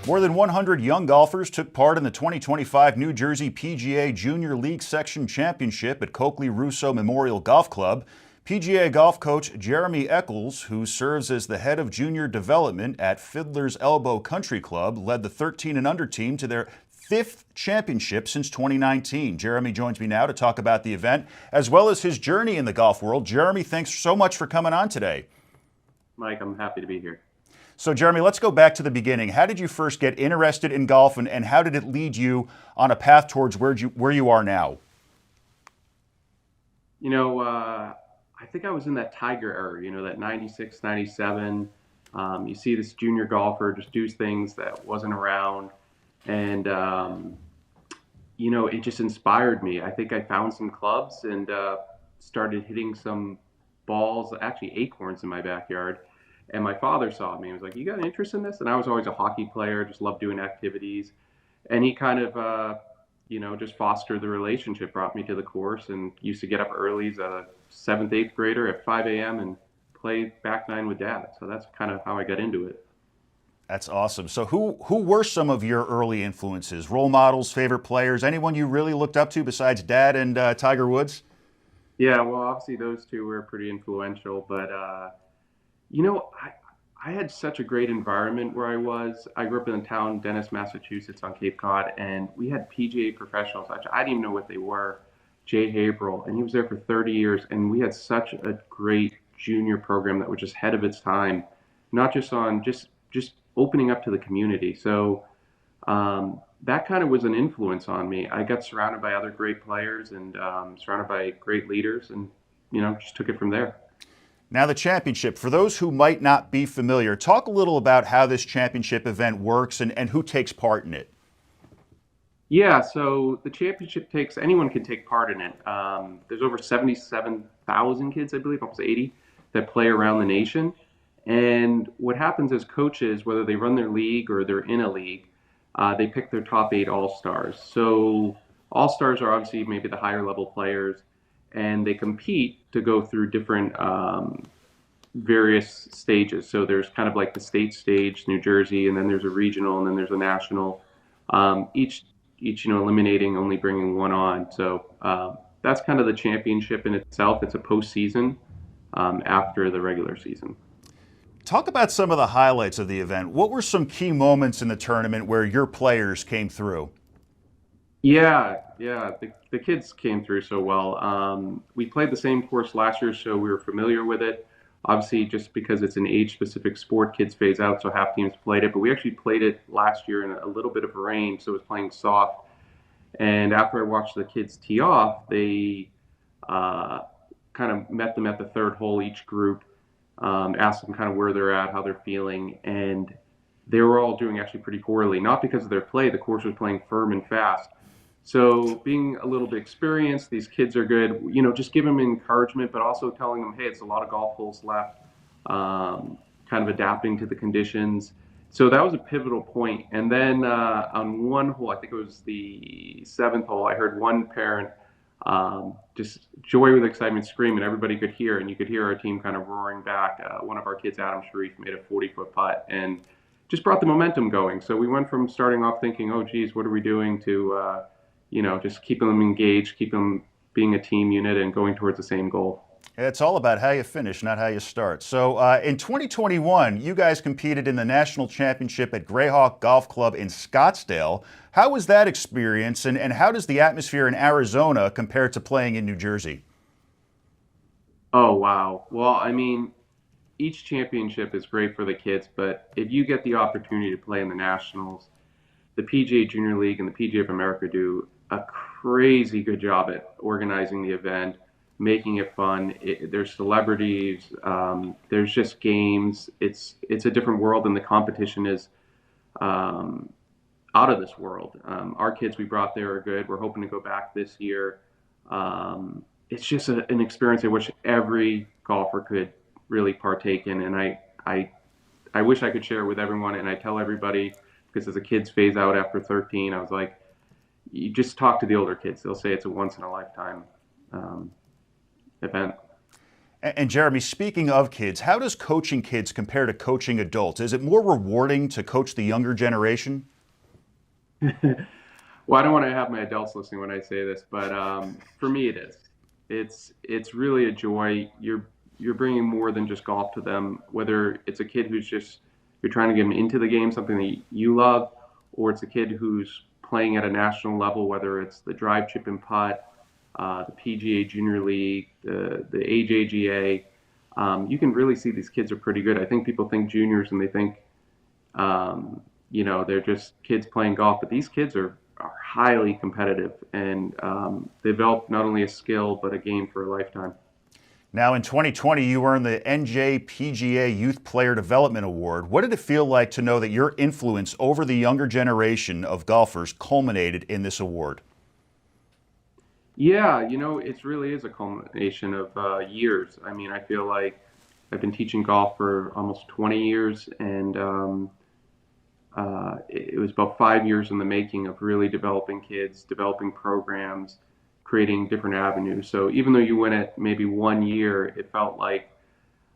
More than 100 young golfers took part in the 2025 New Jersey PGA Junior League Section Championship at Coakley-Rousseau Memorial Golf Club. PGA golf coach Jeremy Eccles, who serves as the head of junior development at Fiddlers Elbow Country Club, led the 13 and under team to their fifth championship since 2019. Jeremy joins me now to talk about the event as well as his journey in the golf world. Jeremy, thanks so much for coming on today. Mike, I'm happy to be here. So Jeremy, let's go back to the beginning. How did you first get interested in golf, and how did it lead you on a path towards where you are now? I think I was in that Tiger era, that 96, 97. You see this junior golfer just do things that wasn't around. And, it just inspired me. I think I found some clubs and started hitting some balls, actually acorns in my backyard. And my father saw me and was like, "You got an interest in this?" And I was always a hockey player, just loved doing activities. And he kind of, just fostered the relationship, brought me to the course, and used to get up early as a 7th, 8th grader at 5 a.m. and play back nine with Dad. So that's kind of how I got into it. That's awesome. So who were some of your early influences, role models, favorite players, anyone you really looked up to besides Dad and Tiger Woods? Yeah, well, obviously those two were pretty influential, but I had such a great environment where I was. I grew up in the town, Dennis, Massachusetts on Cape Cod, and we had PGA professionals. Actually, I didn't even know what they were. Jay Haverhill, and he was there for 30 years, and we had such a great junior program that was just ahead of its time, not just on just opening up to the community. So that kind of was an influence on me. I got surrounded by other great players and surrounded by great leaders, and just took it from there. Now the championship, for those who might not be familiar, talk a little about how this championship event works and who takes part in it. Yeah, so the championship anyone can take part in it. There's over 77,000 kids, I believe, almost 80, that play around the nation. And what happens is coaches, whether they run their league or they're in a league, they pick their top 8 all-stars. So all-stars are obviously maybe the higher level players, and they compete to go through different various stages. So there's kind of like the state stage, New Jersey, and then there's a regional, and then there's a national. Each eliminating, only bringing one on. So that's kind of the championship in itself. It's a postseason after the regular season. Talk about some of the highlights of the event. What were some key moments in the tournament where your players came through? Yeah, the kids came through so well. We played the same course last year, so we were familiar with it. Obviously, just because it's an age-specific sport, kids phase out, so half teams played it. But we actually played it last year in a little bit of rain, so it was playing soft. And after I watched the kids tee off, they kind of met them at the third hole, each group, asked them kind of where they're at, how they're feeling, and they were all doing actually pretty poorly. Not because of their play, the course was playing firm and fast. So being a little bit experienced, these kids are good, just give them encouragement, but also telling them, hey, it's a lot of golf holes left, kind of adapting to the conditions. So that was a pivotal point. And then on one hole, I think it was the 7th hole, I heard one parent just joy with excitement scream, and everybody could hear, and you could hear our team kind of roaring back. One of our kids, Adam Sharif, made a 40-foot putt and just brought the momentum going. So we went from starting off thinking, oh, geez, what are we doing, to just keeping them engaged, keep them being a team unit and going towards the same goal. It's all about how you finish, not how you start. So in 2021, you guys competed in the national championship at Greyhawk Golf Club in Scottsdale. How was that experience, and how does the atmosphere in Arizona compare to playing in New Jersey? Oh, wow. Well, I mean, each championship is great for the kids, but if you get the opportunity to play in the nationals, the PGA Junior League and the PGA of America do a crazy good job at organizing the event, making it fun. There's celebrities, there's just games. It's a different world, and the competition is out of this world. Our kids we brought there are good. We're hoping to go back this year. It's just an experience I wish every golfer could really partake in, and I wish I could share it with everyone, and I tell everybody, because as the kids phase out after 13, I was like, you just talk to the older kids. They'll say it's a once-in-a-lifetime event. And Jeremy, speaking of kids, how does coaching kids compare to coaching adults? Is it more rewarding to coach the younger generation? Well, I don't want to have my adults listening when I say this, but for me, it is. It's really a joy. You're bringing more than just golf to them. Whether it's a kid who's just you're trying to get them into the game, something that you love, or it's a kid who's playing at a national level, whether it's the drive, chip, and putt, the PGA Junior League, the AJGA. You can really see these kids are pretty good. I think people think juniors and they think they're just kids playing golf, but these kids are highly competitive and develop not only a skill but a game for a lifetime. Now, in 2020, you earned the PGA Youth Player Development Award. What did it feel like to know that your influence over the younger generation of golfers culminated in this award? Yeah, it really is a culmination of years. I mean, I feel like I've been teaching golf for almost 20 years, and it was about 5 years in the making of really developing kids, developing programs, creating different avenues. So even though you win it maybe 1 year, it felt like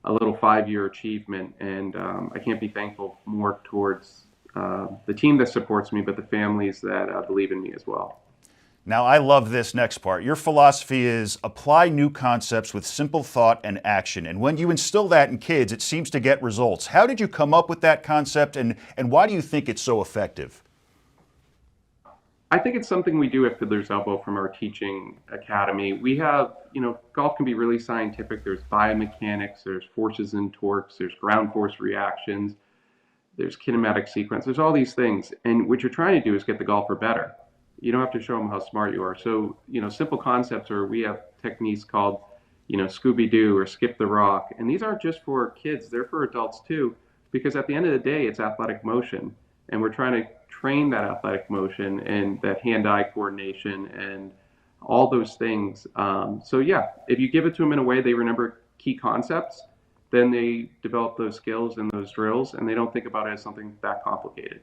a little 5 year achievement. And I can't be thankful more towards the team that supports me, but the families that believe in me as well. Now, I love this next part. Your philosophy is apply new concepts with simple thought and action. And when you instill that in kids, it seems to get results. How did you come up with that concept, and why do you think it's so effective? I think it's something we do at Fiddlers Elbow from our teaching academy. We have, golf can be really scientific. There's biomechanics, there's forces and torques, there's ground force reactions, there's kinematic sequence, there's all these things. And what you're trying to do is get the golfer better. You don't have to show them how smart you are. So, simple concepts are we have techniques called, Scooby-Doo or Skip the Rock. And these aren't just for kids, they're for adults too, because at the end of the day, it's athletic motion. And we're trying to train that athletic motion and that hand-eye coordination and all those things. So yeah, if you give it to them in a way they remember key concepts, then they develop those skills and those drills, and they don't think about it as something that complicated.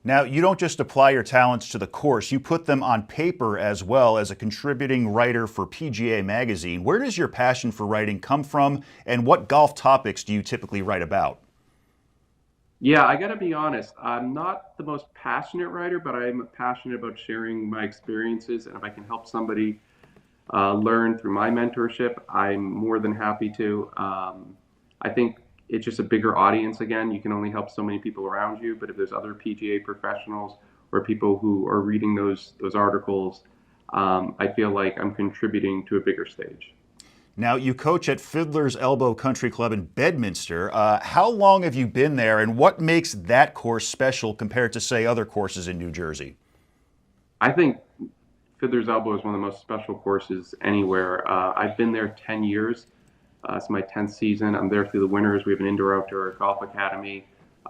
Now, you don't just apply your talents to the course, you put them on paper as well as a contributing writer for PGA Magazine. Where does your passion for writing come from, and what golf topics do you typically write about? Yeah, I got to be honest. I'm not the most passionate writer, but I'm passionate about sharing my experiences. And if I can help somebody learn through my mentorship, I'm more than happy to. I think it's just a bigger audience again. You can only help so many people around you, but if there's other PGA professionals or people who are reading those articles, I feel like I'm contributing to a bigger stage. Now, you coach at Fiddlers Elbow Country Club in Bedminster. How long have you been there, and what makes that course special compared to, say, other courses in New Jersey? I think Fiddlers Elbow is one of the most special courses anywhere. I've been there 10 years. It's my 10th season. I'm there through the winters. We have an indoor-outdoor golf academy.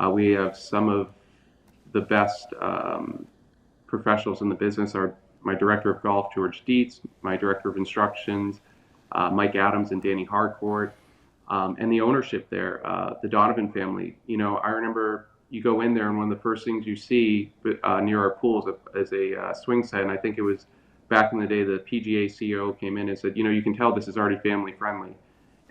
We have some of the best professionals in the business. My director of golf, George Dietz, my director of instructions, Mike Adams and Danny Harcourt, and the ownership there, the Donovan family. I remember you go in there and one of the first things you see near our pool is a swing set. And I think it was back in the day the PGA CEO came in and said, you can tell this is already family friendly.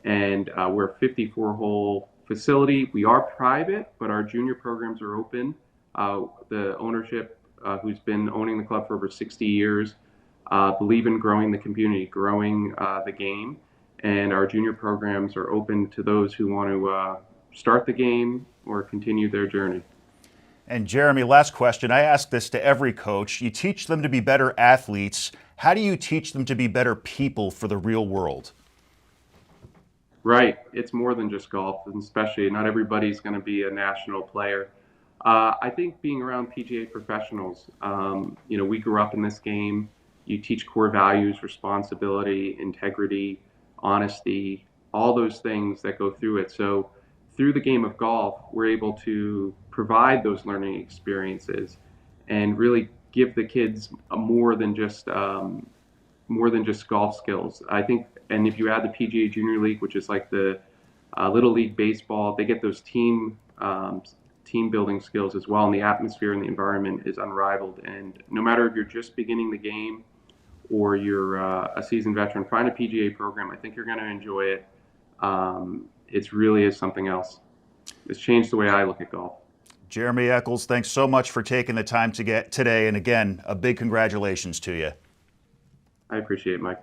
And we're a 54-hole facility. We are private, but our junior programs are open. The ownership, who's been owning the club for over 60 years, believe in growing the community, growing the game, and our junior programs are open to those who want to start the game or continue their journey. And Jeremy, last question. I ask this to every coach. You teach them to be better athletes. How do you teach them to be better people for the real world? Right. It's more than just golf, and especially not everybody's going to be a national player. I think being around PGA professionals, we grew up in this game. You teach core values, responsibility, integrity, honesty, all those things that go through it. So through the game of golf, we're able to provide those learning experiences and really give the kids more than just golf skills. I think, and if you add the PGA Junior League, which is like the Little League baseball, they get those team building skills as well. And the atmosphere and the environment is unrivaled. And no matter if you're just beginning the game or you're a seasoned veteran, find a PGA program. I think you're going to enjoy it. It really is something else. It's changed the way I look at golf. Jeremy Eccles, thanks so much for taking the time to get today. And again, a big congratulations to you. I appreciate it, Mike.